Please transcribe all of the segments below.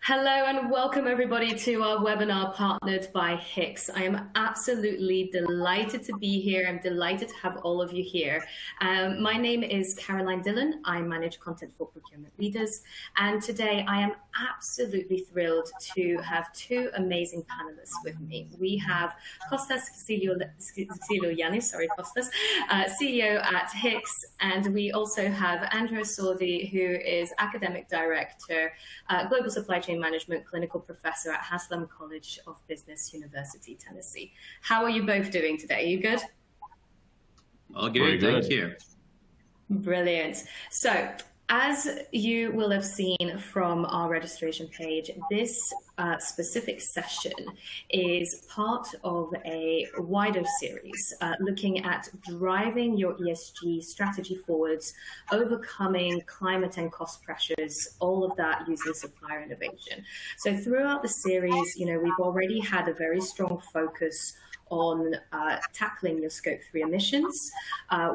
Hello and welcome everybody to our webinar partnered by HICX. I am absolutely delighted to be here. I'm delighted to have all of you here. My name is Caroline Dillon. I manage content for procurement leaders. And today I am absolutely thrilled to have two amazing panelists with me. We have Costas Xyloyiannis, CEO at HICX. And we also have Andrea Sordi, who is Academic Director, Global Supply Chain Management Clinical Professor at Haslam College of Business, University, Tennessee. How are you both doing today? Are you good? All good, thank you. Brilliant. So, as you will have seen from our registration page, this specific session is part of a wider series looking at driving your ESG strategy forwards, overcoming climate and cost pressures, all of that using supplier innovation. So throughout the series, we've already had a very strong focus on tackling your Scope 3 emissions.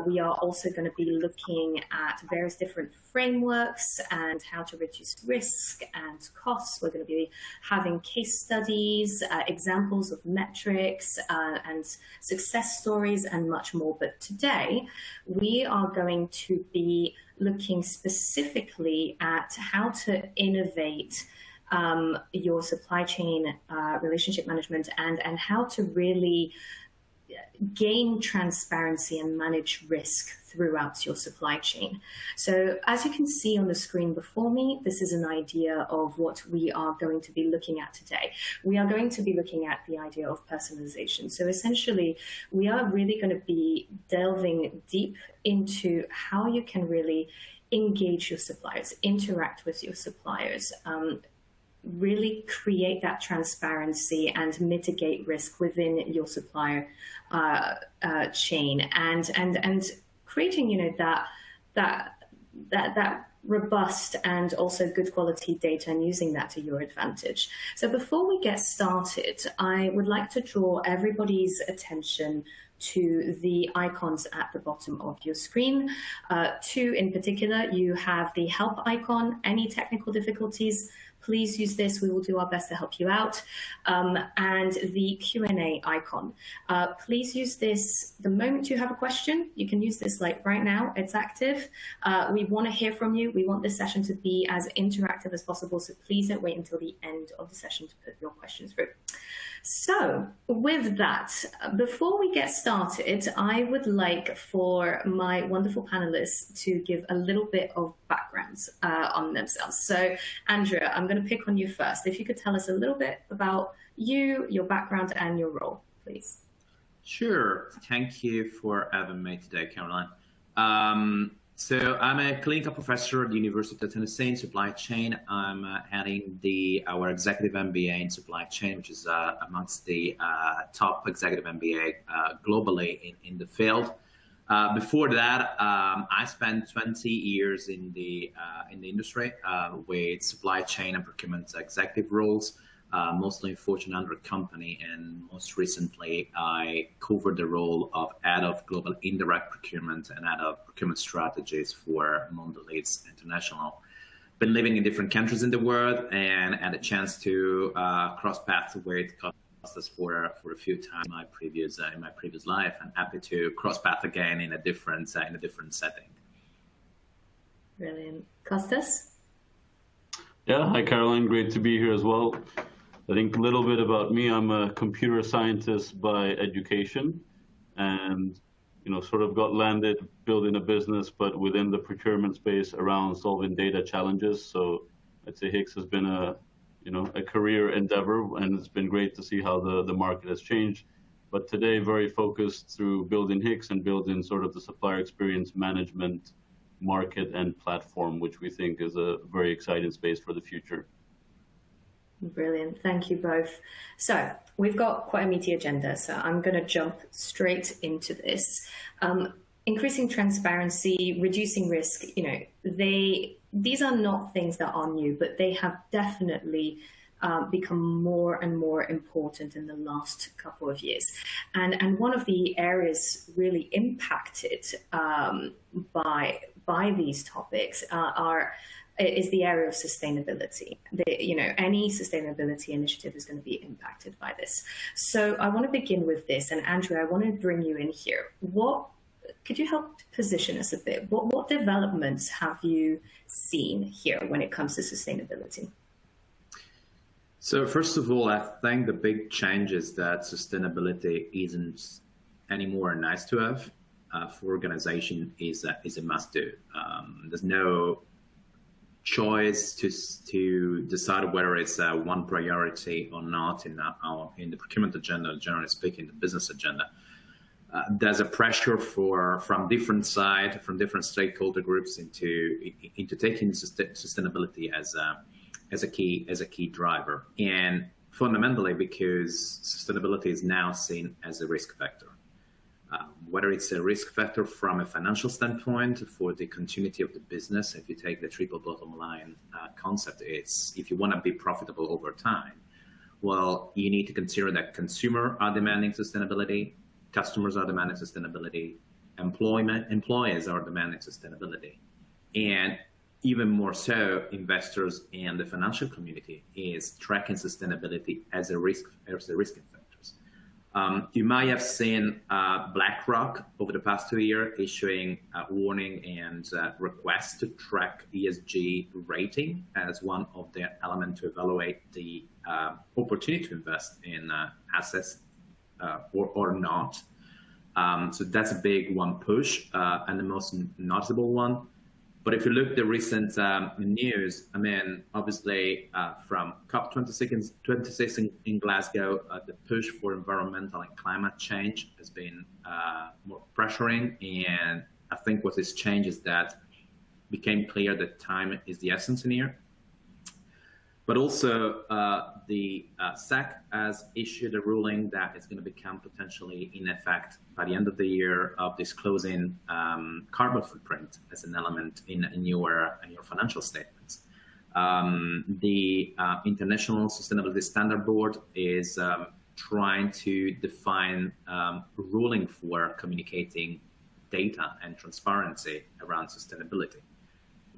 We are also going to be looking at various different frameworks and how to reduce risk and costs. We're going to be having case studies, examples of metrics, and success stories, and much more. But today, we are going to be looking specifically at how to innovate your supply chain relationship management and how to really gain transparency and manage risk throughout your supply chain. So as you can see on the screen before me, this is an idea of what we are going to be looking at today. We are going to be looking at the idea of personalization. So essentially, we are really going to be delving deep into how you can really engage your suppliers, interact with your suppliers, really create that transparency and mitigate risk within your supplier chain, and creating that robust and also good quality data and using that to your advantage. So before we get started, I would like to draw everybody's attention to the icons at the bottom of your screen. Two in particular, you have the help icon. Any technical difficulties, please use this. We will do our best to help you out. And the Q&A icon. Please use this the moment you have a question. You can use this like right now. It's active. We want to hear from you. We want this session to be as interactive as possible. So please don't wait until the end of the session to put your questions through. So with that, before we get started, I would like for my wonderful panelists to give a little bit of backgrounds on themselves. So Andrea, I'm going to pick on you first. If you could tell us a little bit about you, your background and your role, please. Sure. Thank you for having me today, Caroline. So I'm a clinical professor at the University of Tennessee in supply chain. I'm heading our executive MBA in supply chain, which is amongst the top executive MBA globally in the field. Before that, I spent 20 years in the industry with supply chain and procurement executive roles, mostly in Fortune 100 company, and most recently I covered the role of head of global indirect procurement and head of procurement strategies for Mondelez International. Been living in different countries in the world and had a chance to cross paths with Costas for a few times in my previous life, and happy to cross paths again in a different setting. Brilliant. Costas? Yeah, hi Caroline, great to be here as well. I think a little bit about me. I'm a computer scientist by education, and sort of got landed building a business, but within the procurement space around solving data challenges. So I'd say HICX has been a career endeavor, and it's been great to see how the market has changed. But today, very focused through building HICX and building sort of the supplier experience management market and platform, which we think is a very exciting space for the future. Brilliant. Thank you both. So we've got quite a meaty agenda, so I'm going to jump straight into this. Increasing transparency, reducing risk, these are not things that are new, but they have definitely become more and more important in the last couple of years. And one of the areas really impacted by these topics are is the area of sustainability. Any sustainability initiative is going to be impacted by this. So I want to begin with this, and Andrea, I want to bring you in here. Could you help position us a bit? What developments have you seen here when it comes to sustainability? So first of all, I think the big change is that sustainability isn't anymore nice to have. For organization is a must do. There's no choice to decide whether it's one priority or not in the procurement agenda, generally speaking, the business agenda. There's a pressure from different stakeholder groups into taking sustainability as a key driver, and fundamentally because sustainability is now seen as a risk factor. Whether it's a risk factor from a financial standpoint for the continuity of the business, if you take the triple bottom line concept, it's if you want to be profitable over time, well, you need to consider that consumers are demanding sustainability, customers are demanding sustainability, employers are demanding sustainability, and even more so, investors and the financial community is tracking sustainability as a risk factor. You might have seen BlackRock over the past 2 years issuing a warning and requests to track ESG rating as one of their elements to evaluate the opportunity to invest in assets or not. So that's a big one push and the most noticeable one. But if you look at the recent news, I mean, obviously from COP26 in Glasgow, the push for environmental and climate change has been more pressuring. And I think what this change is that became clear that time is the essence in here. But also the SEC has issued a ruling that is going to become potentially in effect by the end of the year of disclosing carbon footprint as an element in your financial statements. The International Sustainability Standard Board is trying to define ruling for communicating data and transparency around sustainability.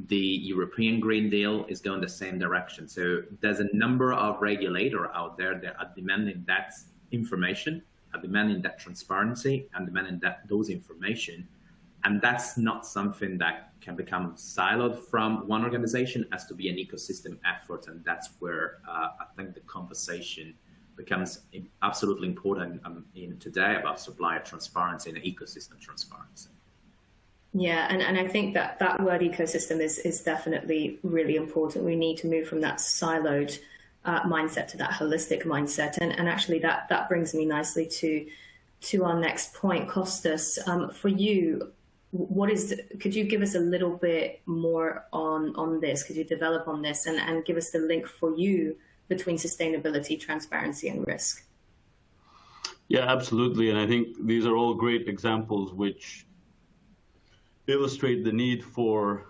The European Green Deal is going the same direction. So there's a number of regulators out there that are demanding that information, are demanding that transparency, and demanding those information. And that's not something that can become siloed from one organization. It has to be an ecosystem effort. And that's where I think the conversation becomes absolutely important in today about supplier transparency and ecosystem transparency. Yeah, and I think that word ecosystem is definitely really important. We need to move from that siloed mindset to that holistic mindset. And actually that brings me nicely to our next point. Costas, for you, could you give us a little bit more on this? Could you develop on this and give us the link for you between sustainability, transparency, and risk? Yeah, absolutely. And I think these are all great examples which illustrate the need for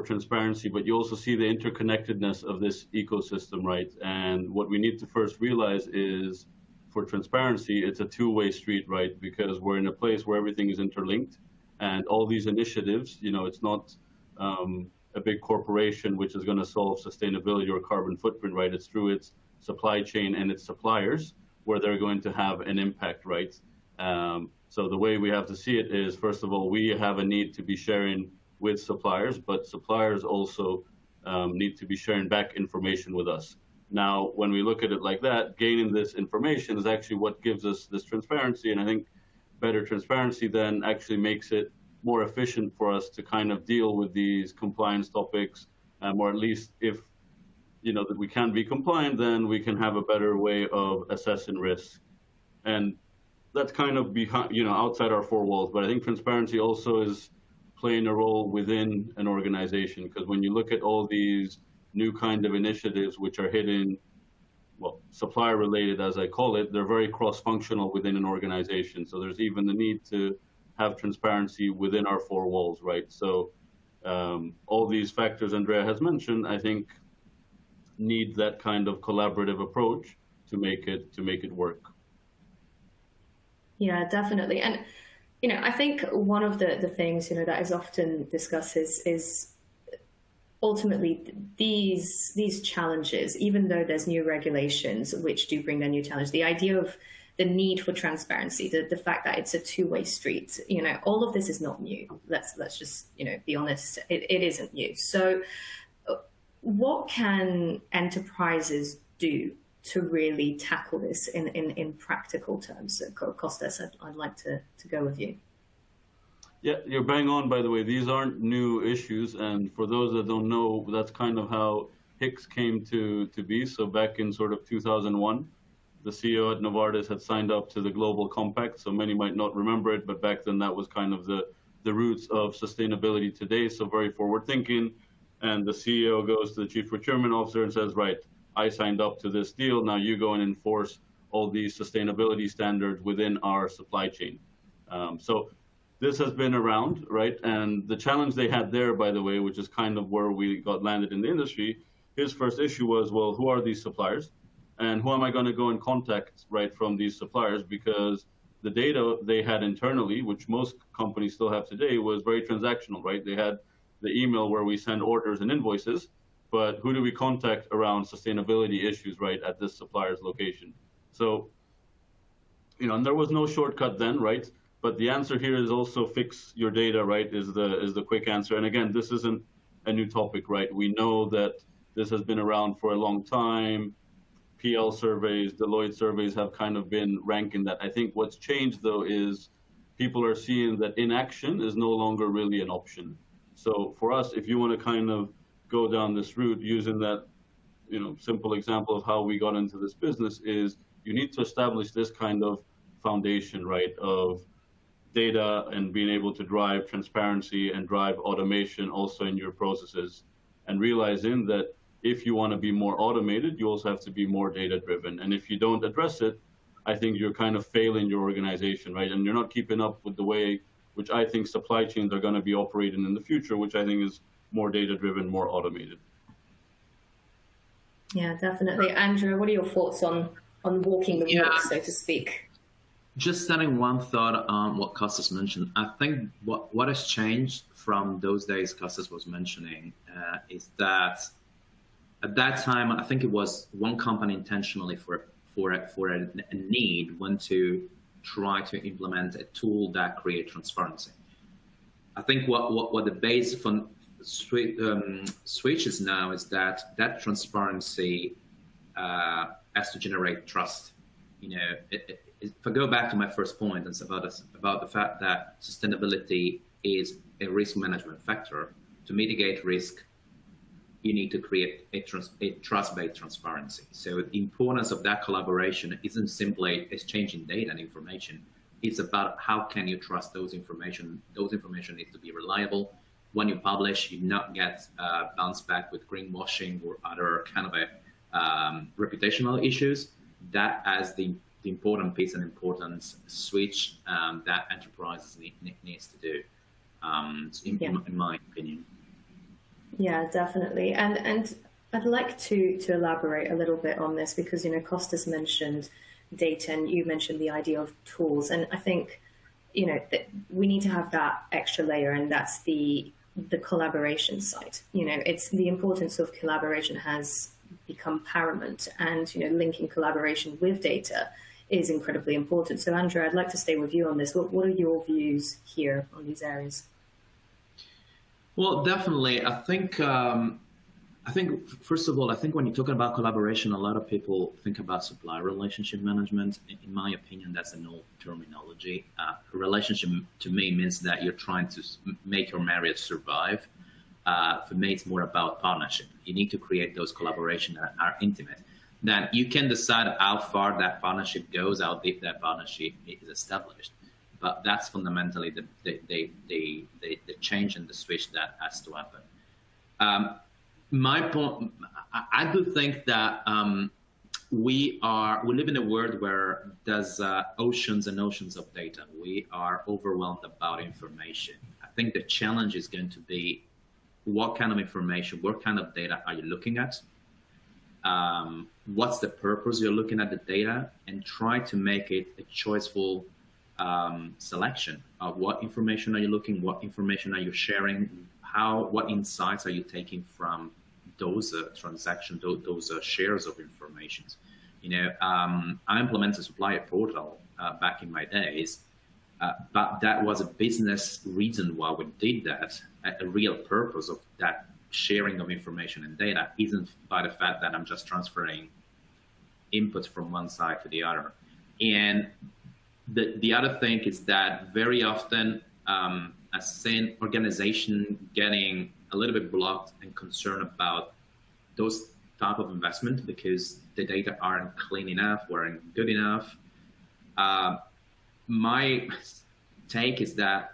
transparency, but you also see the interconnectedness of this ecosystem, right? And what we need to first realize is for transparency, it's a two-way street, right? Because we're in a place where everything is interlinked and all these initiatives, it's not a big corporation which is going to solve sustainability or carbon footprint, right? It's through its supply chain and its suppliers where they're going to have an impact, right? So the way we have to see it is, first of all, we have a need to be sharing with suppliers, but suppliers also need to be sharing back information with us. Now, when we look at it like that, gaining this information is actually what gives us this transparency. And I think better transparency then actually makes it more efficient for us to kind of deal with these compliance topics, or at least if, that we can be compliant, then we can have a better way of assessing risk. And that's kind of behind, outside our four walls. But I think transparency also is playing a role within an organization, because when you look at all these new kind of initiatives which are hitting, supplier related, as I call it, they're very cross-functional within an organization. So there's even the need to have transparency within our four walls, right? So all these factors Andrea has mentioned, I think, need that kind of collaborative approach to make it work. Yeah, definitely. And, I think one of the things, that is often discussed is ultimately these challenges, even though there's new regulations which do bring their new challenge, the idea of the need for transparency, the fact that it's a two-way street, all of this is not new. Let's just, be honest, it isn't new. So what can enterprises do to really tackle this in practical terms? Costas, I'd like to go with you. Yeah, you're bang on, by the way. These aren't new issues. And for those that don't know, that's kind of how HICX came to be. So back in sort of 2001, the CEO at Novartis had signed up to the Global Compact. So many might not remember it, but back then that was kind of the roots of sustainability today. So very forward thinking. And the CEO goes to the chief procurement officer and says, right, I signed up to this deal. Now you go and enforce all these sustainability standards within our supply chain. So this has been around, right? And the challenge they had there, by the way, which is kind of where we got landed in the industry, his first issue was, well, who are these suppliers? And who am I going to go and contact, right, from these suppliers? Because the data they had internally, which most companies still have today, was very transactional, right? They had the email where we send orders and invoices, but who do we contact around sustainability issues, right, at this supplier's location? So, and there was no shortcut then, right? But the answer here is also fix your data, right, is the quick answer. And again, this isn't a new topic, right? We know that this has been around for a long time. PL surveys, Deloitte surveys have kind of been ranking that. I think what's changed, though, is people are seeing that inaction is no longer really an option. So for us, if you want to kind of go down this route using that, simple example of how we got into this business is you need to establish this kind of foundation, right, of data and being able to drive transparency and drive automation also in your processes, and realizing that if you want to be more automated, you also have to be more data driven. And if you don't address it, I think you're kind of failing your organization, right? And you're not keeping up with the way which I think supply chains are going to be operating in the future, which I think is more data driven, more automated. Yeah, definitely. Andrea, what are your thoughts on walking the walk, so to speak? Just adding one thought on what Costas mentioned. I think what has changed from those days Costas was mentioning is that at that time, I think it was one company intentionally for a need went to try to implement a tool that creates transparency. I think what the base from switches now is that transparency has to generate trust. If I go back to my first point, it's about the fact that sustainability is a risk management factor. To mitigate risk, you need to create a trust-based transparency. So the importance of that collaboration isn't simply exchanging data and information. It's about how can you trust those information. Those information needs to be reliable. When you publish, you not get bounced back with greenwashing or other kind of reputational issues. That as the important piece and important switch that enterprises needs to do, in my opinion. Yeah, definitely. And I'd like to elaborate a little bit on this because, Costas mentioned data and you mentioned the idea of tools. And I think, that we need to have that extra layer, and that's the collaboration side. It's the importance of collaboration has become paramount, and, linking collaboration with data is incredibly important. So Andrea, I'd like to stay with you on this. What are your views here on these areas? Well, definitely. I think first of all, I think when you're talking about collaboration, a lot of people think about supplier relationship management. In my opinion, that's an old terminology. Relationship to me means that you're trying to make your marriage survive. For me, it's more about partnership. You need to create those collaborations that are intimate. Then you can decide how far that partnership goes, how deep that partnership is established. But that's fundamentally the change and the switch that has to happen. My point, I do think that we live in a world where there's oceans and oceans of data. We are overwhelmed about information. I think the challenge is going to be what kind of information, what kind of data are you looking at? What's the purpose you're looking at the data, and try to make it a choiceful selection of what information are you looking, what information are you sharing, what insights are you taking from those transactions, those shares of information? I implemented a supplier portal back in my days, but that was a business reason why we did that. A real purpose of that sharing of information and data isn't by the fact that I'm just transferring inputs from one side to the other. And the other thing is that very often I've seen organization getting a little bit blocked and concerned about those type of investment because the data aren't clean enough, weren't good enough. My take is that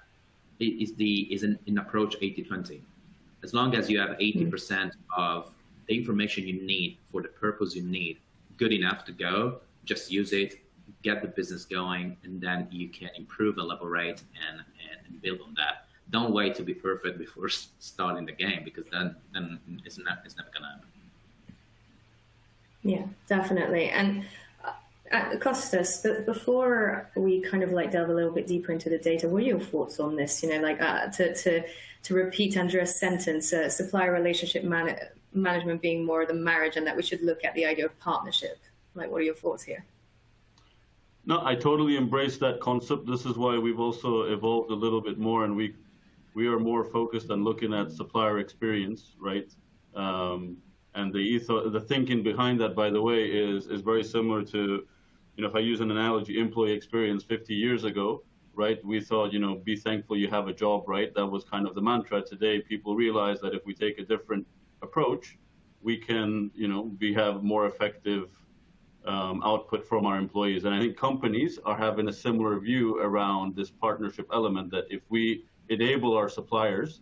it is an approach 80-20. As long as you have 80% of the information you need for the purpose you need good enough to go, just use it, get the business going, and then you can improve, elaborate, and build on that. Don't wait to be perfect before starting the game, because then it's never gonna happen. Yeah, definitely. And Costas, before we kind of like delve a little bit deeper into the data, what are your thoughts on this? To repeat Andrea's sentence, supplier relationship management being more the marriage, and that we should look at the idea of partnership. Like, what are your thoughts here? No, I totally embrace that concept. This is why we've also evolved a little bit more, and we are more focused on looking at supplier experience, right? And the thinking behind that, by the way, is very similar to, if I use an analogy, employee experience 50 years ago, right? We thought, be thankful you have a job, right? That was kind of the mantra. Today, people realize that if we take a different approach, we can, have more effective output from our employees. And I think companies are having a similar view around this partnership element, that if we enable our suppliers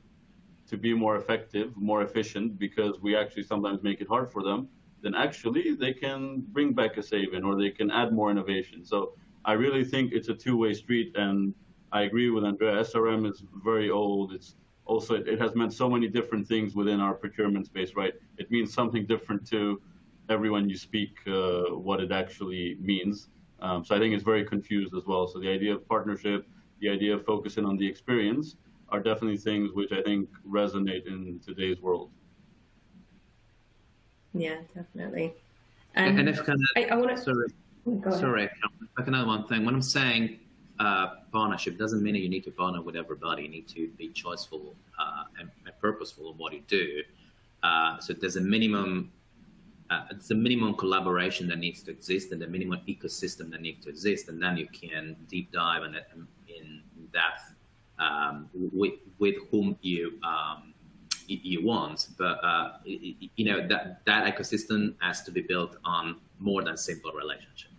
to be more effective, more efficient, because we actually sometimes make it hard for them, then actually they can bring back a saving or they can add more innovation. So I really think it's a two-way street, and I agree with Andrea. SRM is very old. It's also, it has meant so many different things within our procurement space, right? It means something different to everyone you speak, what it actually means. So I think it's very confused as well. So the idea of partnership, the idea of focusing on the experience are definitely things which I think resonate in today's world. Yeah, definitely. And if I want to... Sorry, I can add one thing. When I'm saying partnership, doesn't mean that you need to partner with everybody. You need to be choiceful and purposeful of what you do. So there's a minimum collaboration that needs to exist, and the minimum ecosystem that needs to exist, and then you can deep dive in depth with whom you want. But that ecosystem has to be built on more than simple relationship.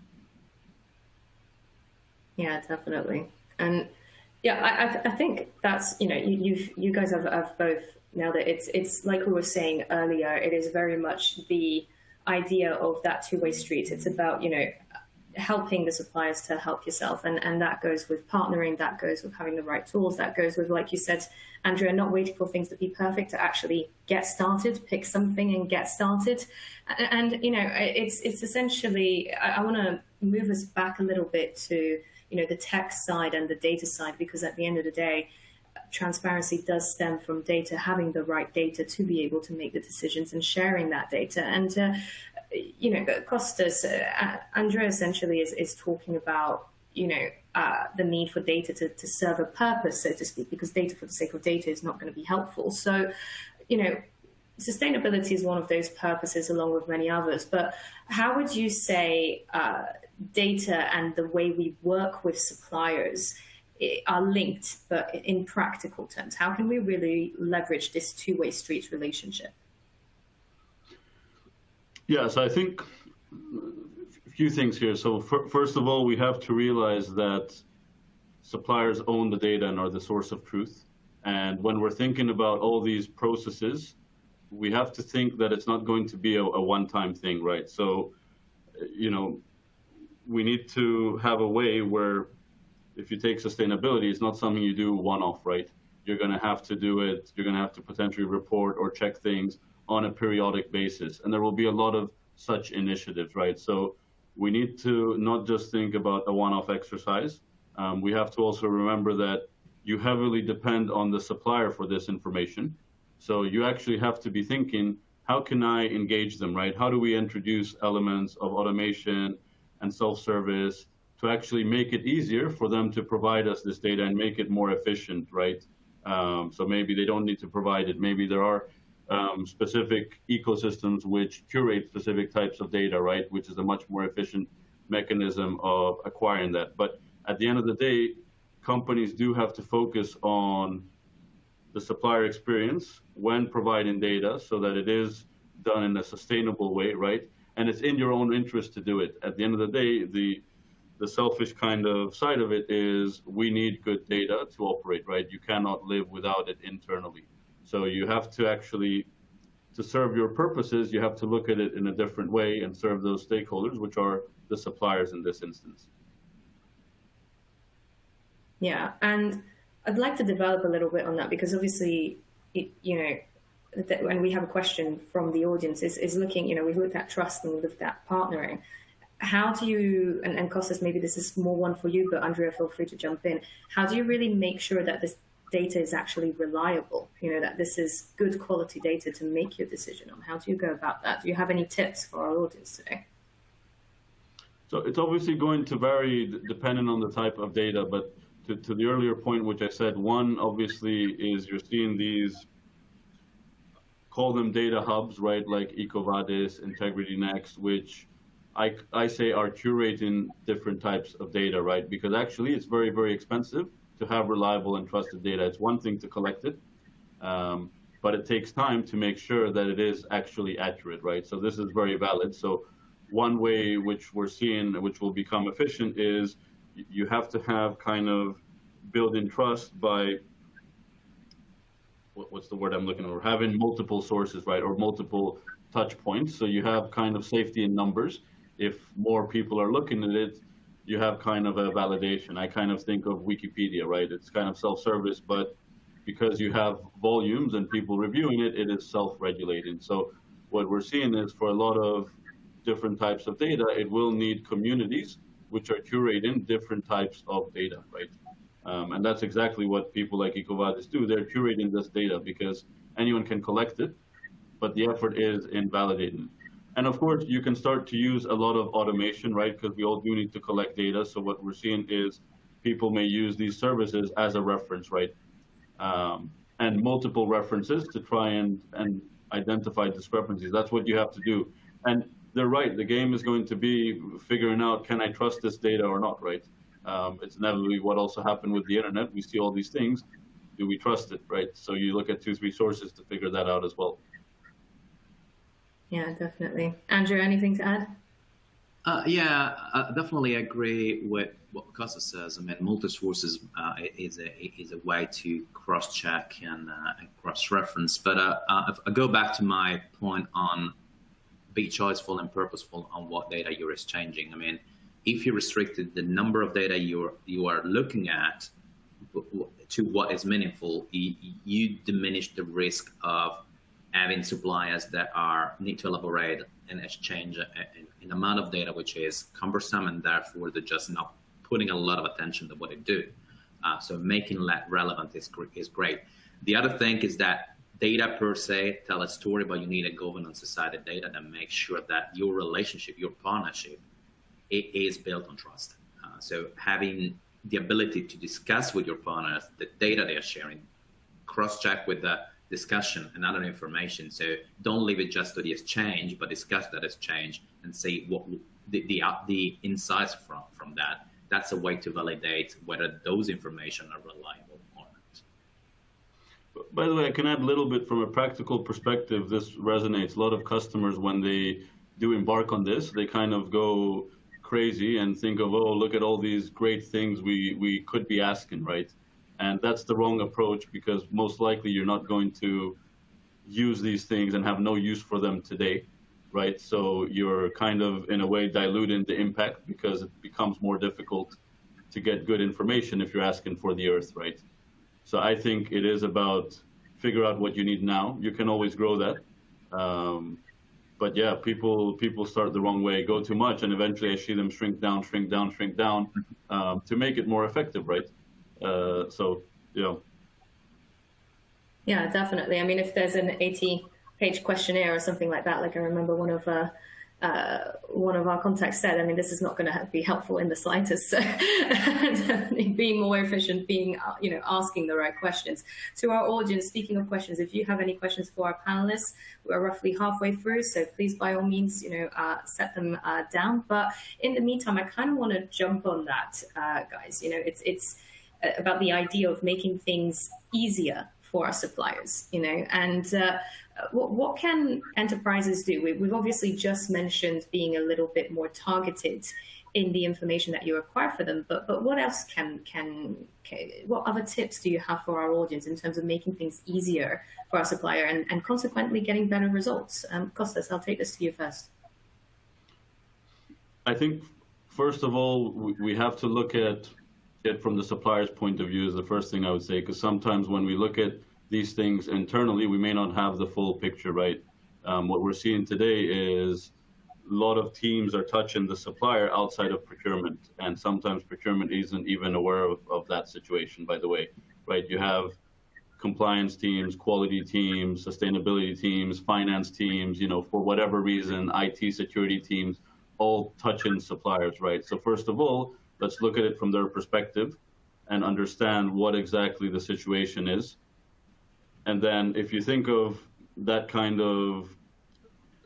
Yeah, definitely. And yeah, I think that's, you guys have both nailed it. It's like we were saying earlier, it is very much the idea of that two-way street. It's about, helping the suppliers to help yourself. And that goes with partnering, that goes with having the right tools, that goes with, like you said, Andrea, not waiting for things to be perfect, to actually get started, pick something and get started. And, it's essentially, I want to move us back a little bit to, the tech side and the data side, because at the end of the day, transparency does stem from data, having the right data to be able to make the decisions and sharing that data. And, Costas, Andrea essentially is talking about, the need for data to serve a purpose, so to speak, because data for the sake of data is not going to be helpful. So, sustainability is one of those purposes along with many others. But how would you say data and the way we work with suppliers are linked, but in practical terms? How can we really leverage this two-way street relationship? Yeah, so I think a few things here. So first of all, we have to realize that suppliers own the data and are the source of truth. And when we're thinking about all these processes, we have to think that it's not going to be a one-time thing, right? So, we need to have a way where, if you take sustainability, it's not something you do one-off, right? You're going to have to do it. You're going to have to potentially report or check things on a periodic basis. And there will be a lot of such initiatives, right? So we need to not just think about a one-off exercise. We have to also remember that you heavily depend on the supplier for this information. So you actually have to be thinking, how can I engage them, right? How do we introduce elements of automation and self-service to actually make it easier for them to provide us this data and make it more efficient, right? So maybe they don't need to provide it. Maybe there are specific ecosystems which curate specific types of data, right? Which is a much more efficient mechanism of acquiring that. But at the end of the day, companies do have to focus on the supplier experience when providing data so that it is done in a sustainable way, right? And it's in your own interest to do it. At the end of the day, the selfish kind of side of it is we need good data to operate, right? You cannot live without it internally. So you have to actually, to serve your purposes, you have to look at it in a different way and serve those stakeholders, which are the suppliers in this instance. Yeah, and I'd like to develop a little bit on that because obviously, when we have a question from the audience is looking, we've looked at trust and we've looked at partnering. How do you, and Costas, maybe this is more one for you, but Andrea, feel free to jump in. How do you really make sure that this data is actually reliable, that this is good quality data to make your decision on? How do you go about that? Do you have any tips for our audience today? So it's obviously going to vary depending on the type of data, but to the earlier point, which I said, one obviously is you're seeing these, call them data hubs, right? Like EcoVadis, Integrity Next, which I say are curating different types of data, right? Because actually it's very, very expensive to have reliable and trusted data. It's one thing to collect it, but it takes time to make sure that it is actually accurate, right? So this is very valid. So one way which we're seeing, which will become efficient, is you have to have kind of building trust by, what's the word I'm looking for? Having multiple sources, right? Or multiple touch points. So you have kind of safety in numbers. If more people are looking at it, you have kind of a validation. I kind of think of Wikipedia, right? It's kind of self-service, but because you have volumes and people reviewing it, it is self-regulating. So what we're seeing is for a lot of different types of data, it will need communities which are curating different types of data, right? And that's exactly what people like EcoVadis do. They're curating this data because anyone can collect it, but the effort is in validating. And of course, you can start to use a lot of automation, right? Because we all do need to collect data. So what we're seeing is people may use these services as a reference, right? And multiple references to try and identify discrepancies. That's what you have to do. And they're right. The game is going to be figuring out, can I trust this data or not, right? It's inevitably what also happened with the internet. We see all these things. Do we trust it, right? So you look at 2-3 sources to figure that out as well. Yeah, definitely. Andrew, anything to add? Yeah, I definitely agree with what Costas says. I mean, multi-sources is a way to cross-check and cross-reference. But if I go back to my point on be choiceful and purposeful on what data you're exchanging. I mean, if you restricted the number of data you are looking at to what is meaningful, you diminish the risk of having suppliers that need to elaborate and exchange an amount of data which is cumbersome, and therefore they're just not putting a lot of attention to what they do. So making that relevant is great. The other thing is that data per se tell a story, but you need a governance decided data that makes sure that your relationship, your partnership, it is built on trust. So having the ability to discuss with your partners the data they are sharing, cross-check with the discussion and other information. So don't leave it just to the exchange, but discuss that exchange and see what the insights from that. That's a way to validate whether those information are reliable or not. By the way, I can add a little bit from a practical perspective. This resonates. A lot of customers, when they do embark on this, they kind of go crazy and think of, oh, look at all these great things we could be asking, right? And that's the wrong approach, because most likely you're not going to use these things and have no use for them today, right? So you're kind of, in a way, diluting the impact, because it becomes more difficult to get good information if you're asking for the earth, right? So I think it is about figure out what you need now. You can always grow that. But yeah, people start the wrong way, go too much, and eventually I see them shrink down to make it more effective, right? So, you know. Yeah, definitely. I mean, if there's an 80-page questionnaire or something like that, like I remember one of our contacts said, I mean, this is not going to be helpful in the slightest. So definitely being more efficient, being, asking the right questions. To our audience, speaking of questions, if you have any questions for our panelists, we're roughly halfway through, so please, by all means, set them down. But in the meantime, I kind of want to jump on that, guys. It's about the idea of making things easier for our suppliers, and what can enterprises do? We've obviously just mentioned being a little bit more targeted in the information that you acquire for them, but what else what other tips do you have for our audience in terms of making things easier for our supplier and consequently getting better results? Costas, I'll take this to you first. I think, first of all, we have to look at it from the supplier's point of view is the first thing I would say, because sometimes when we look at these things internally, we may not have the full picture, right? What we're seeing today is a lot of teams are touching the supplier outside of procurement, and sometimes procurement isn't even aware of that situation, by the way, right? You have compliance teams, quality teams, sustainability teams, finance teams, for whatever reason, IT security teams, all touching suppliers, right? So first of all, let's look at it from their perspective and understand what exactly the situation is. And then if you think of that kind of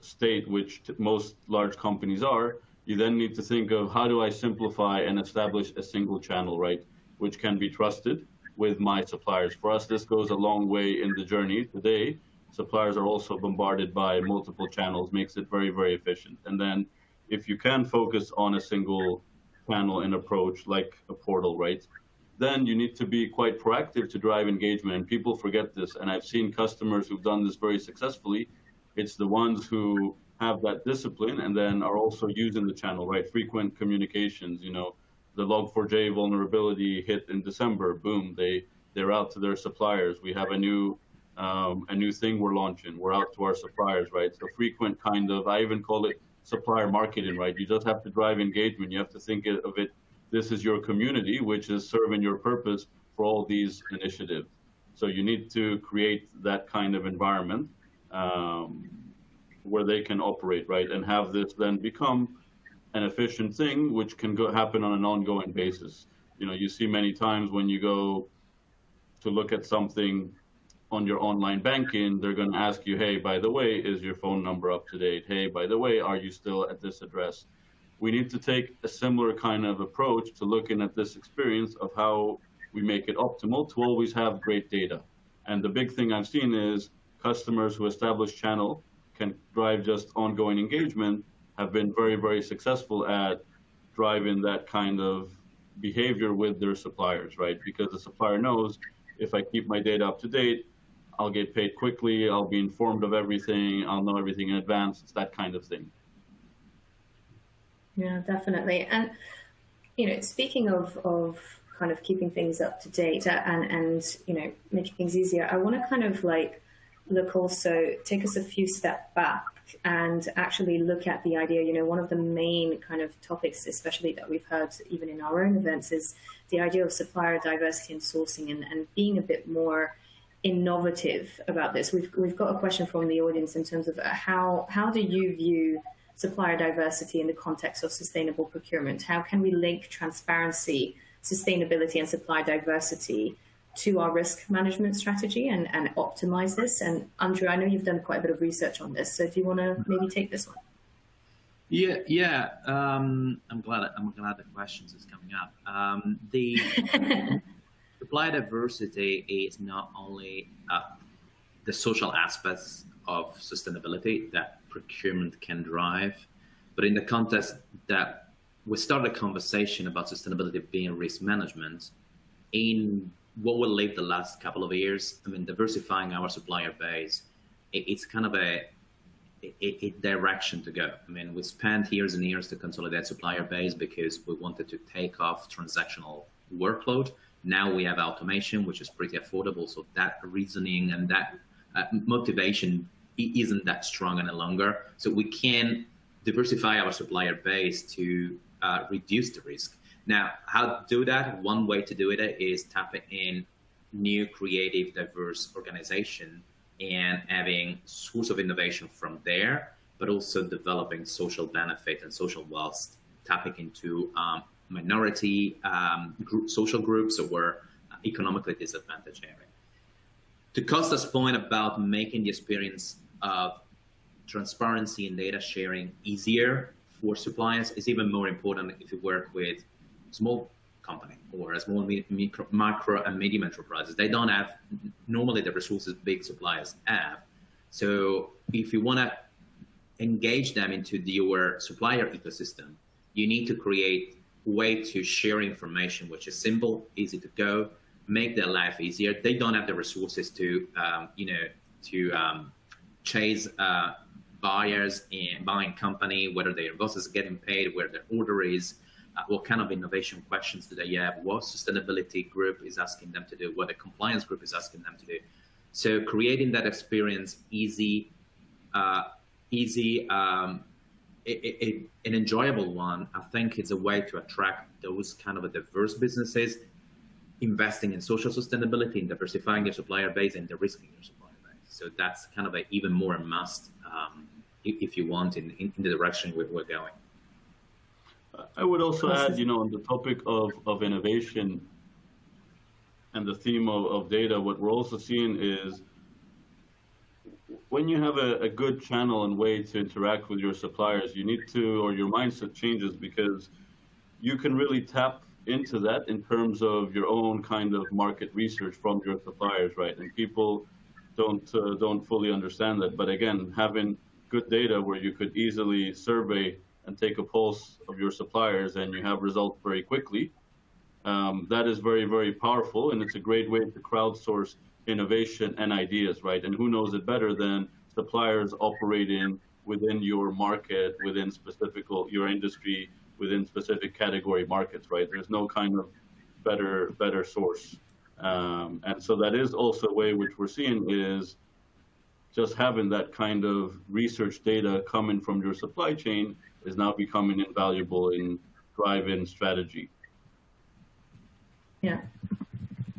state, which most large companies are, you then need to think of how do I simplify and establish a single channel, right, which can be trusted with my suppliers. For us, this goes a long way in the journey. Today, suppliers are also bombarded by multiple channels, makes it very, very efficient. And then if you can focus on a single channel and approach like a portal, right, then you need to be quite proactive to drive engagement. And people forget this. And I've seen customers who've done this very successfully. It's the ones who have that discipline and then are also using the channel, right? Frequent communications, the Log4j vulnerability hit in December, boom, they're out to their suppliers. We have a new thing we're launching. We're out to our suppliers, right? So frequent kind of, I even call it supplier marketing, right? You just have to drive engagement. You have to think of it, this is your community, which is serving your purpose for all these initiatives. So you need to create that kind of environment where they can operate, right? And have this then become an efficient thing, which can happen on an ongoing basis. You see many times when you go to look at something on your online banking, they're going to ask you, hey, by the way, is your phone number up to date? Hey, by the way, are you still at this address? We need to take a similar kind of approach to looking at this experience of how we make it optimal to always have great data. And the big thing I've seen is customers who establish channel can drive just ongoing engagement have been very, very successful at driving that kind of behavior with their suppliers, right? Because the supplier knows if I keep my data up to date, I'll get paid quickly, I'll be informed of everything, I'll know everything in advance. It's that kind of thing. Yeah, definitely. And, speaking of kind of keeping things up to date and making things easier, I want to kind of take us a few steps back and actually look at the idea, one of the main kind of topics, especially that we've heard even in our own events, is the idea of supplier diversity and sourcing and being a bit more innovative about this. We've got a question from the audience in terms of how do you view supplier diversity in the context of sustainable procurement? How can we link transparency, sustainability, and supplier diversity to our risk management strategy and optimize this? And Andrea, I know you've done quite a bit of research on this, so do you want to maybe take this one? Yeah. I'm glad the questions is coming up. The supplier diversity is not only the social aspects of sustainability that procurement can drive, but in the context that we started a conversation about sustainability being risk management, in what we lived the last couple of years, diversifying our supplier base, it's kind of a direction to go. We spent years and years to consolidate supplier base because we wanted to take off transactional workload. Now we have automation, which is pretty affordable. So that reasoning and that motivation isn't that strong any longer. So we can diversify our supplier base to reduce the risk. Now, how to do that? One way to do it is tapping in new, creative, diverse organization and having source of innovation from there, but also developing social benefit and social wealth, tapping into minority social groups or economically disadvantaged area. To Costas' point about making the experience of transparency and data sharing easier for suppliers is even more important if you work with small company or a small micro and medium enterprises. They don't have normally the resources big suppliers have. So if you want to engage them into your supplier ecosystem, you need to create a way to share information which is simple, easy to go, make their life easier. They don't have the resources to chase buyers and buying company, whether their bosses are getting paid, where their order is, what kind of innovation questions do they have, what sustainability group is asking them to do, what the compliance group is asking them to do. So creating that experience easy, an enjoyable one, I think it's a way to attract those kind of diverse businesses, investing in social sustainability and diversifying your supplier base and de-risking your supplier base. So that's kind of a even more a must if you want in the direction we're going. I would also add, on the topic of innovation and the theme of data, what we're also seeing is when you have a good channel and way to interact with your suppliers, you need to, or your mindset changes, because you can really tap into that in terms of your own kind of market research from your suppliers, right? And people don't fully understand that. But again, having good data where you could easily survey and take a pulse of your suppliers and you have results very quickly, that is very, very powerful. And it's a great way to crowdsource innovation and ideas, right? And who knows it better than suppliers operating within your market, within your industry, within specific category markets, right? There's no kind of better source. And so that is also a way which we're seeing is just having that kind of research data coming from your supply chain is now becoming invaluable in driving strategy. Yeah,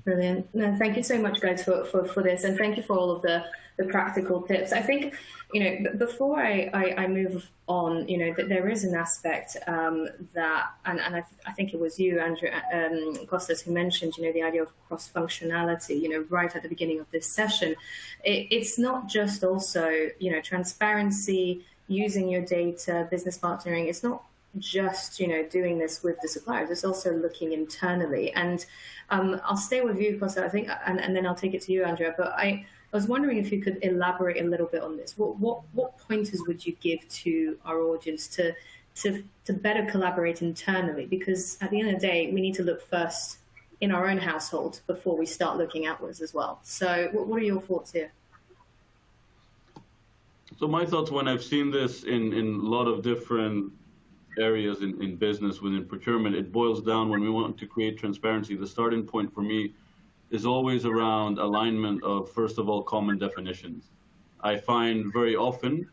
brilliant. No, thank you so much, guys, for this, and thank you for all of the practical tips. I think, before I move on, that there is an aspect that, and I think it was you, Andrea, Costas, who mentioned, the idea of cross-functionality, right at the beginning of this session. It's not just also, transparency, using your data, business partnering. It's not just, doing this with the suppliers. It's also looking internally. And I'll stay with you, Costas, I think, and then I'll take it to you, Andrea. But I was wondering if you could elaborate a little bit on this. What pointers would you give to our audience to better collaborate internally? Because at the end of the day, we need to look first in our own household before we start looking outwards as well. So what are your thoughts here? So my thoughts, when I've seen this in a lot of different areas in business, within procurement, it boils down, when we want to create transparency, the starting point for me is always around alignment of, first of all, common definitions. I find very often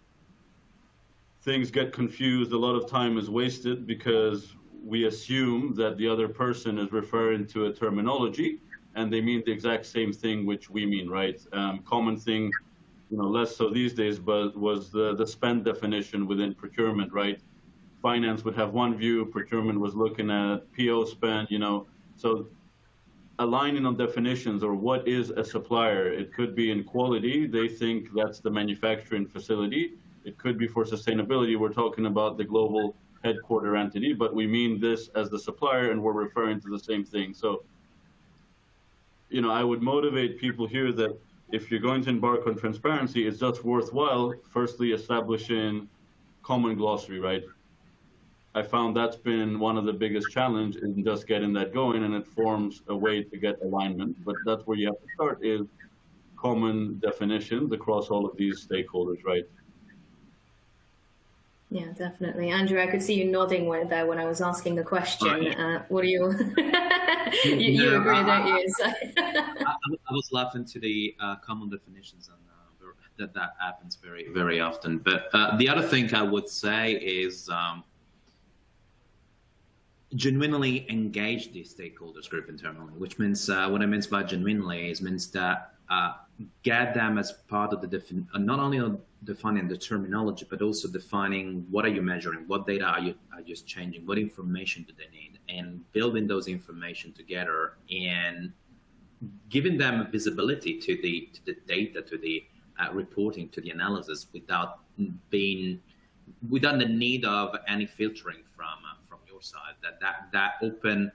things get confused, a lot of time is wasted because we assume that the other person is referring to a terminology and they mean the exact same thing which we mean, right? Common thing, less so these days, but was the spend definition within procurement, right? Finance would have one view, procurement was looking at PO spend, so aligning on definitions, or what is a supplier. It could be in quality, they think that's the manufacturing facility. It could be for sustainability, we're talking about the global headquarter entity, but we mean this as the supplier and we're referring to the same thing. So, I would motivate people here that if you're going to embark on transparency, it's just worthwhile, firstly, establishing common glossary, right? I found that's been one of the biggest challenges in just getting that going, and it forms a way to get alignment. But that's where you have to start, is common definitions across all of these stakeholders, right? Yeah, definitely. Andrew, I could see you nodding there when I was asking the question. What are you? you agree, don't you? So. I was laughing to the common definitions, and that happens very, very often. But the other thing I would say is, genuinely engage the stakeholders group internally, which means what I mean by genuinely means that get them as part of the not only defining the terminology, but also defining what are you measuring, what data are you just changing, what information do they need, and building those information together and giving them visibility to the data, to the reporting, to the analysis without the need of any filtering from your side. That open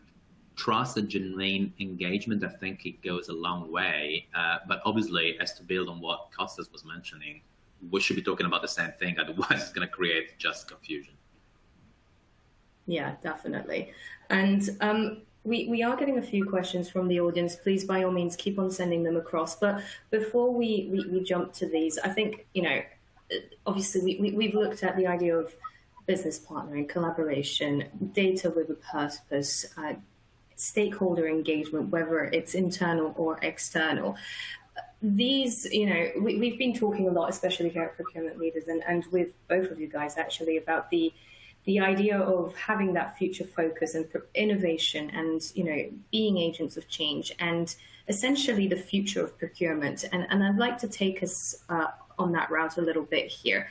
trust and genuine engagement, I think it goes a long way. But obviously, as to build on what Costas was mentioning, we should be talking about the same thing. Otherwise, it's going to create just confusion. Yeah, definitely. And we are getting a few questions from the audience. Please, by all means, keep on sending them across. But before we jump to these, I think, obviously we've looked at the idea of business partnering, collaboration, data with a purpose, stakeholder engagement, whether it's internal or external. These, we've been talking a lot, especially here at Procurement Leaders and with both of you guys actually, about the idea of having that future focus and innovation and, being agents of change and essentially the future of procurement. And I'd like to take us on that route a little bit here.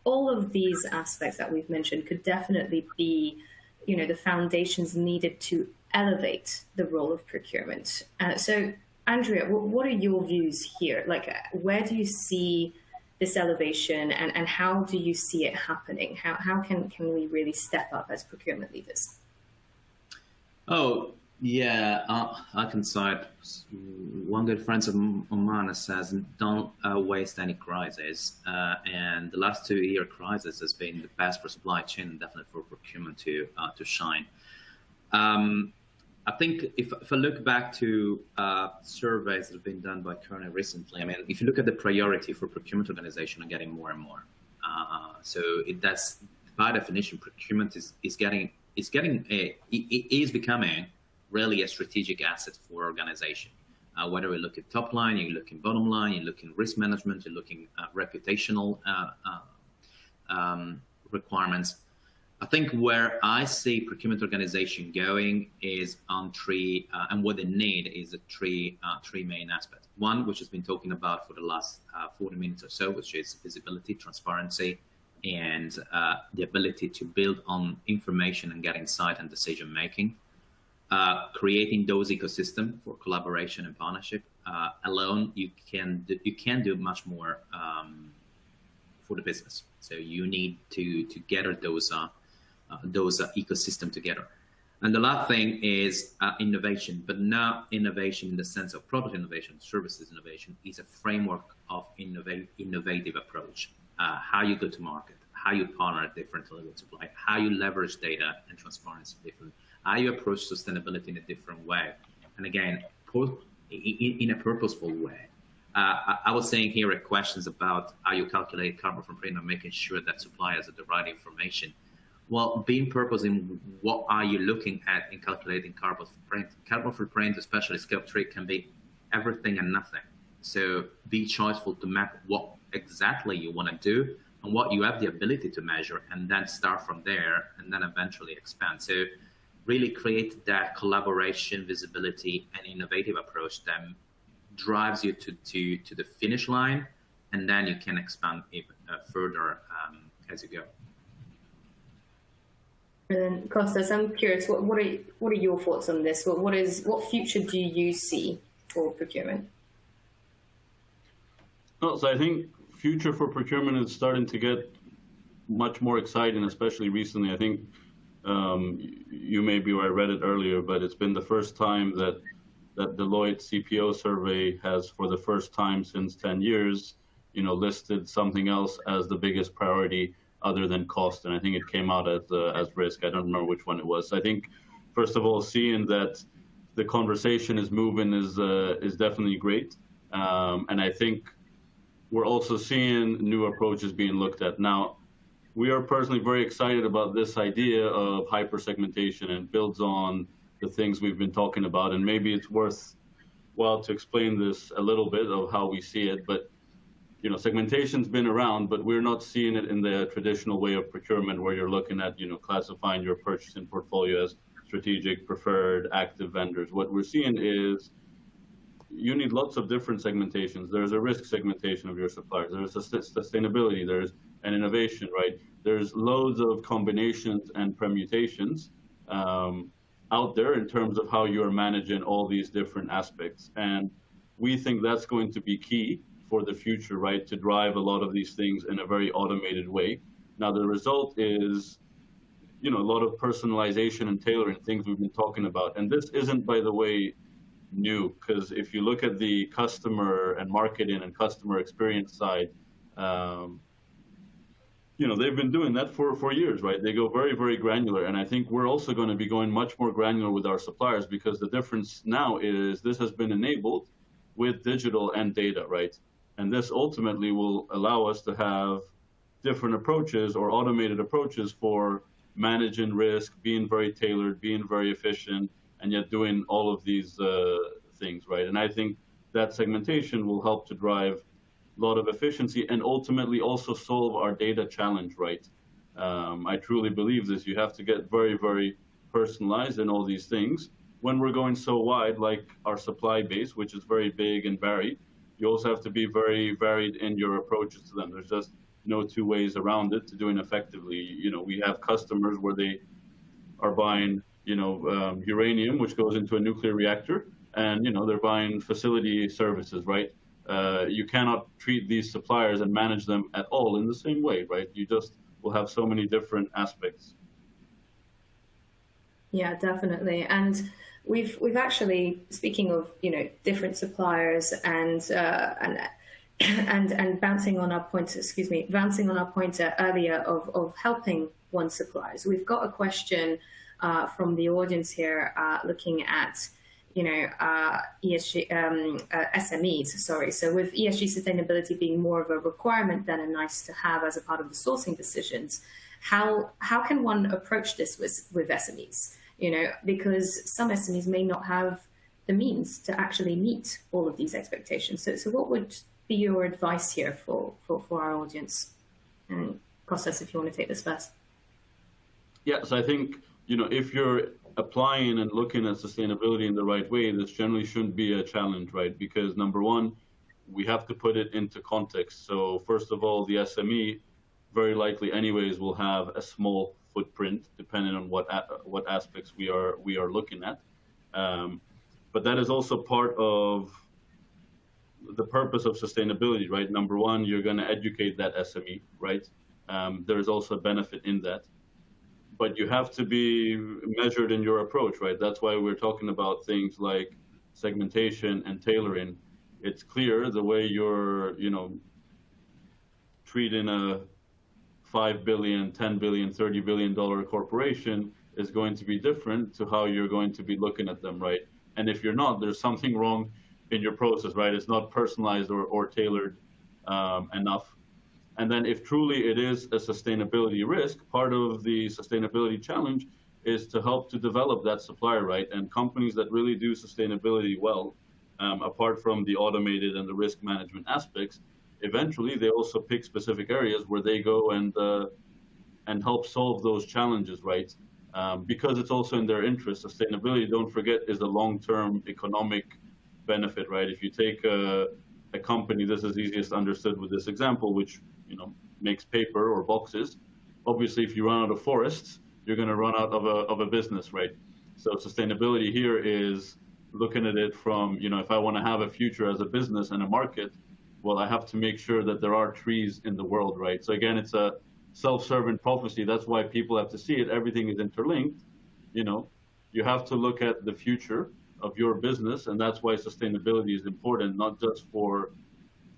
All of these aspects that we've mentioned could definitely be, the foundations needed to elevate the role of procurement. So, Andrea, what are your views here? Like, where do you see this elevation and how do you see it happening? How can we really step up as procurement leaders? Oh, yeah, I can cite one good friend of mine says, don't waste any crisis. And the last 2-year crisis has been the best for supply chain and definitely for procurement to shine. I think if I look back to surveys that have been done by Kearney recently, I mean, if you look at the priority for procurement organization, are getting more and more. So that's by definition, procurement is becoming really a strategic asset for organization. Whether we look at top line, you look in bottom line, you look in risk management, you're looking at reputational requirements. I think where I see procurement organization going is on three, and what they need is three main aspects. One, which has been talking about for the last 40 minutes or so, which is visibility, transparency, and the ability to build on information and get insight and decision making. Creating those ecosystems for collaboration and partnership. Alone, you can do much more for the business. So you need to gather those ecosystem together. And the last thing is innovation, but not innovation in the sense of product innovation, services innovation. Is a framework of innovative approach. How you go to market, how you partner differently with supply, how you leverage data and transparency differently, how you approach sustainability in a different way. And again, in a purposeful way. I was saying here at questions about how you calculate carbon footprint and making sure that suppliers have the right information. Well, being purpose in what are you looking at in calculating carbon footprint? Carbon footprint, especially scope 3, can be everything and nothing. So be choiceful to map what exactly you want to do and what you have the ability to measure, and then start from there and then eventually expand. So really create that collaboration, visibility, and innovative approach that drives you to the finish line, and then you can expand even further as you go. And Costas, I'm curious, what are your thoughts on this? What future do you see for procurement? Well, so I think future for procurement is starting to get much more exciting, especially recently. I think you may be, or I read it earlier, but it's been the first time that Deloitte CPO Survey has, for the first time since 10 years, listed something else as the biggest priority other than cost. And I think it came out as risk. I don't remember which one it was. So I think, first of all, seeing that the conversation is moving is definitely great. And I think we're also seeing new approaches being looked at. Now, we are personally very excited about this idea of hyper-segmentation, and builds on the things we've been talking about. And maybe it's worthwhile to explain this a little bit of how we see it. But segmentation's been around, but we're not seeing it in the traditional way of procurement, where you're looking at classifying your purchasing portfolio as strategic, preferred, active vendors. What we're seeing is you need lots of different segmentations. There's a risk segmentation of your suppliers. There's a sustainability. There's an innovation, right? There's loads of combinations and permutations out there in terms of how you're managing all these different aspects. And we think that's going to be key for the future, right? To drive a lot of these things in a very automated way. Now, the result is, a lot of personalization and tailoring, things we've been talking about. And this isn't, by the way, new, because if you look at the customer and marketing and customer experience side, they've been doing that for years, right? They go very, very granular. And I think we're also going to be going much more granular with our suppliers, because the difference now is this has been enabled with digital and data, right? And this ultimately will allow us to have different approaches or automated approaches for managing risk, being very tailored, being very efficient, and yet doing all of these things, right? And I think that segmentation will help to drive a lot of efficiency and ultimately also solve our data challenge, right? I truly believe this. You have to get very, very personalized in all these things. When we're going so wide, like our supply base, which is very big and varied, you also have to be very varied in your approaches to them. There's just no two ways around it to doing effectively. We have customers where they are buying uranium, which goes into a nuclear reactor, and they're buying facility services, right? You cannot treat these suppliers and manage them at all in the same way, right? You just will have so many different aspects. Yeah, definitely. And we've actually, speaking of different suppliers and bouncing on our point, earlier of helping one suppliers. We've got a question from the audience here, looking at ESG SMEs. Sorry. So with ESG sustainability being more of a requirement than a nice to have as a part of the sourcing decisions, how can one approach this with SMEs? Because some SMEs may not have the means to actually meet all of these expectations. So what would be your advice here for our audience? And Costas, if you want to take this first. Yeah, so I think, if you're applying and looking at sustainability in the right way, this generally shouldn't be a challenge, right? Because number one, we have to put it into context. So first of all, the SME very likely anyways will have a small footprint depending on what aspects we are looking at. But that is also part of the purpose of sustainability, right? Number one, you're going to educate that SME, right? There's also a benefit in that. But you have to be measured in your approach, right? That's why we're talking about things like segmentation and tailoring. It's clear the way you're, treating a $5 billion, $10 billion, $30 billion corporation is going to be different to how you're going to be looking at them, right? And if you're not, there's something wrong in your process, right? It's not personalized or tailored enough. And then if truly it is a sustainability risk, part of the sustainability challenge is to help to develop that supplier, right? And companies that really do sustainability well, apart from the automated and the risk management aspects, eventually they also pick specific areas where they go and help solve those challenges, right? Because it's also in their interest. Sustainability, don't forget, is a long-term economic benefit, right? If you take a company, this is easiest understood with this example, which makes paper or boxes. Obviously, if you run out of forests, you're going to run out of a business, right? So sustainability here is looking at it from, if I want to have a future as a business and a market, well, I have to make sure that there are trees in the world, right? So again, it's a self-serving prophecy. That's why people have to see it. Everything is interlinked. You have to look at the future of your business, and that's why sustainability is important, not just for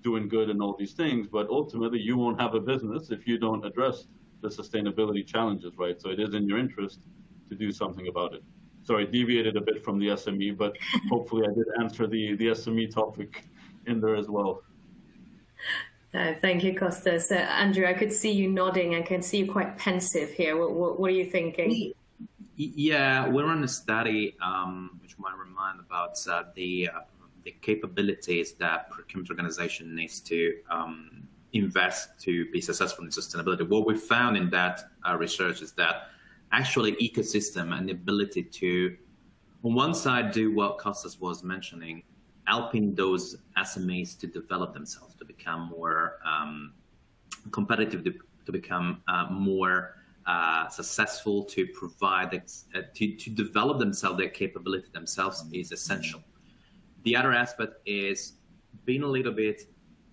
doing good and all these things, but ultimately you won't have a business if you don't address the sustainability challenges, right? So it is in your interest to do something about it. Sorry, deviated a bit from the SME, but hopefully I did answer the SME topic in there as well. Thank you, Costas. Andrew, I could see you nodding. I can see you quite pensive here. What are you thinking? Yeah, we're on a study which might remind about the capabilities that procurement organization needs to invest to be successful in sustainability. What we found in that research is that actually ecosystem and the ability to, on one side, do what Costas was mentioning, helping those SMEs to develop themselves, to become more competitive, to become more successful, to provide, to develop themselves, their capability themselves is essential. The other aspect is being a little bit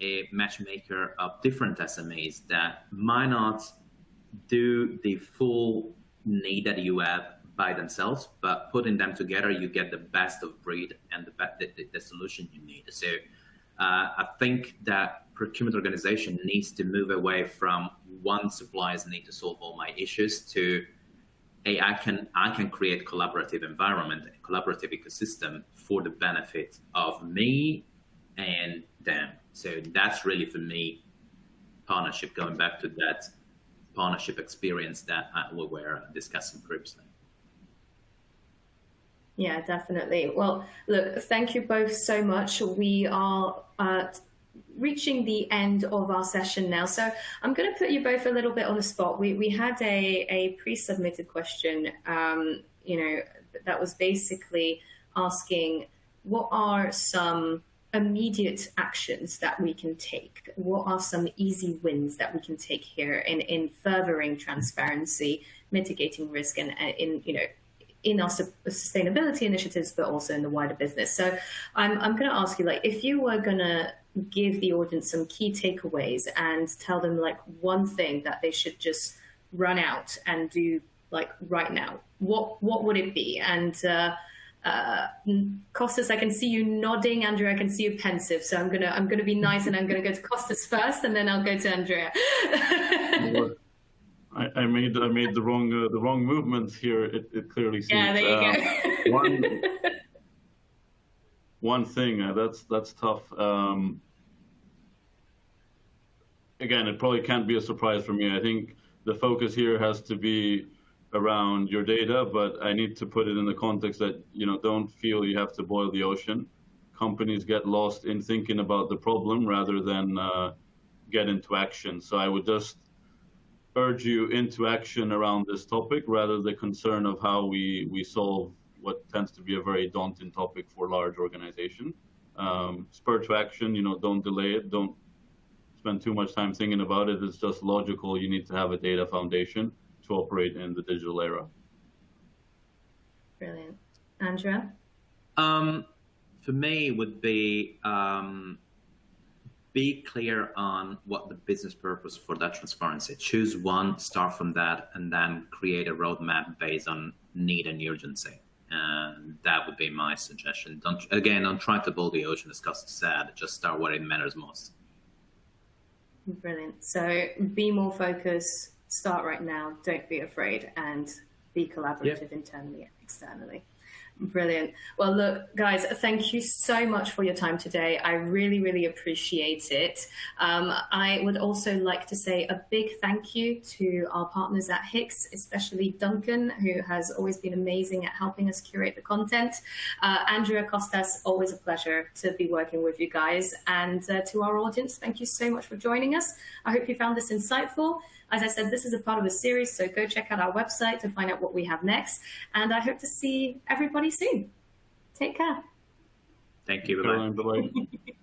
a matchmaker of different SMEs that might not do the full need that you have by themselves, but putting them together, you get the best of breed and the solution you need. So I think that procurement organization needs to move away from one supplier's need to solve all my issues to I can create collaborative environment, a collaborative ecosystem for the benefit of me and them. So that's really, for me, partnership, going back to that partnership experience that we were discussing previously. Yeah, definitely. Well, look, thank you both so much. We are reaching the end of our session now. So I'm going to put you both a little bit on the spot. We had a pre-submitted question, that was basically asking, what are some immediate actions that we can take? What are some easy wins that we can take here in furthering transparency, mitigating risk, and in our sustainability initiatives, but also in the wider business? So I'm going to ask you, if you were going to give the audience some key takeaways and tell them one thing that they should just run out and do right now, what would it be? And Costas, I can see you nodding. Andrea, I can see you pensive. So I'm gonna be nice, and I'm gonna go to Costas first, and then I'll go to Andrea. I made the wrong movements here. It clearly seems. Yeah, there you go. One thing that's tough. Again, it probably can't be a surprise for me. I think the focus here has to be around your data, but I need to put it in the context that, don't feel you have to boil the ocean. Companies get lost in thinking about the problem rather than get into action. So I would just urge you into action around this topic, rather the concern of how we solve what tends to be a very daunting topic for large organizations. Spur to action, don't delay it. Don't spend too much time thinking about it. It's just logical. You need to have a data foundation to operate in the digital era. Brilliant. Andrea? For me, it would be clear on what the business purpose for that transparency. Choose one, start from that, and then create a roadmap based on need and urgency. And that would be my suggestion. Don't try to boil the ocean, as Costas said. Just start where it matters most. Brilliant. So be more focused. Start right now, don't be afraid, and be collaborative internally and externally. Brilliant. Well, look, guys, thank you so much for your time today. I really, really appreciate it. I would also like to say a big thank you to our partners at HICX, especially Duncan, who has always been amazing at helping us curate the content. Andrea, Costas, always a pleasure to be working with you guys. And to our audience, thank you so much for joining us. I hope you found this insightful. As I said, this is a part of a series, so go check out our website to find out what we have next. And I hope to see everybody soon. Take care. Thank you. Bye-bye.